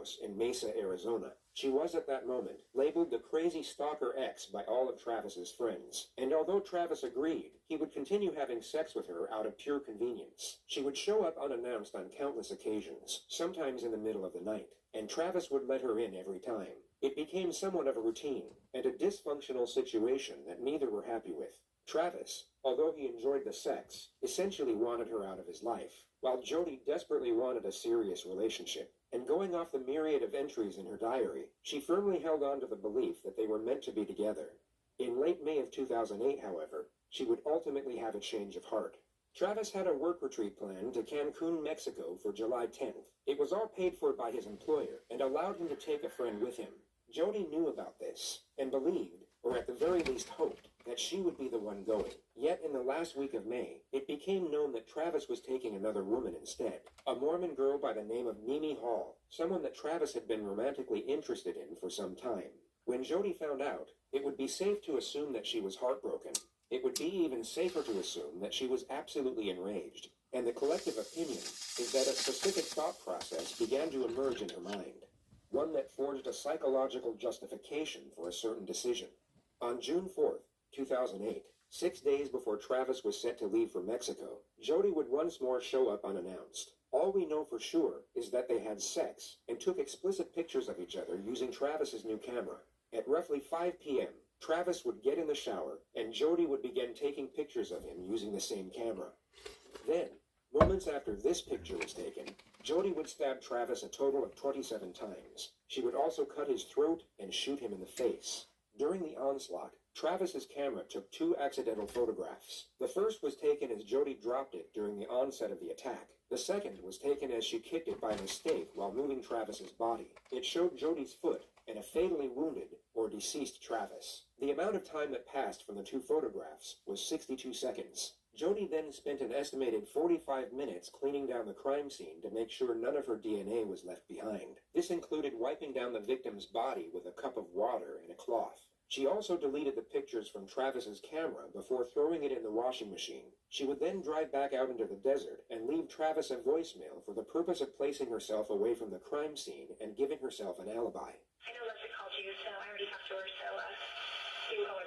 house in Mesa, Arizona. She was at that moment labeled the crazy stalker ex by all of Travis's friends, and although Travis agreed, he would continue having sex with her out of pure convenience. She would show up unannounced on countless occasions, sometimes in the middle of the night, and Travis would let her in every time. It became somewhat of a routine, and a dysfunctional situation that neither were happy with. Travis, although he enjoyed the sex, essentially wanted her out of his life, while Jody desperately wanted a serious relationship. And going off the myriad of entries in her diary, she firmly held on to the belief that they were meant to be together. In late May of 2008, however, she would ultimately have a change of heart. Travis had a work retreat planned to Cancun, Mexico for July 10th. It was all paid for by his employer and allowed him to take a friend with him. Jody knew about this and believed, or at the very least hoped, that she would be the one going. Yet in the last week of May, it became known that Travis was taking another woman instead, a Mormon girl by the name of Mimi Hall, someone that Travis had been romantically interested in for some time. When Jody found out, it would be safe to assume that she was heartbroken. It would be even safer to assume that she was absolutely enraged, and the collective opinion is that a specific thought process began to emerge in her mind, one that forged a psychological justification for a certain decision. On June 4th, 2008, 6 days before Travis was set to leave for Mexico, Jody would once more show up unannounced. All we know for sure is that they had sex and took explicit pictures of each other using Travis's new camera. At roughly 5 p.m., Travis would get in the shower, and Jody would begin taking pictures of him using the same camera. Then, moments after this picture was taken, Jody would stab Travis a total of 27 times. She would also cut his throat and shoot him in the face. During the onslaught, Travis's camera took 2 accidental photographs. The first was taken as Jody dropped it during the onset of the attack. The second was taken as she kicked it by mistake while moving Travis's body. It showed Jody's foot and a fatally wounded or deceased Travis. The amount of time that passed from the 2 photographs was 62 seconds. Jody then spent an estimated 45 minutes cleaning down the crime scene to make sure none of her DNA was left behind. This included wiping down the victim's body with a cup of water and a cloth. She also deleted the pictures from Travis's camera before throwing it in the washing machine. She would then drive back out into the desert and leave Travis a voicemail for the purpose of placing herself away from the crime scene and giving herself an alibi.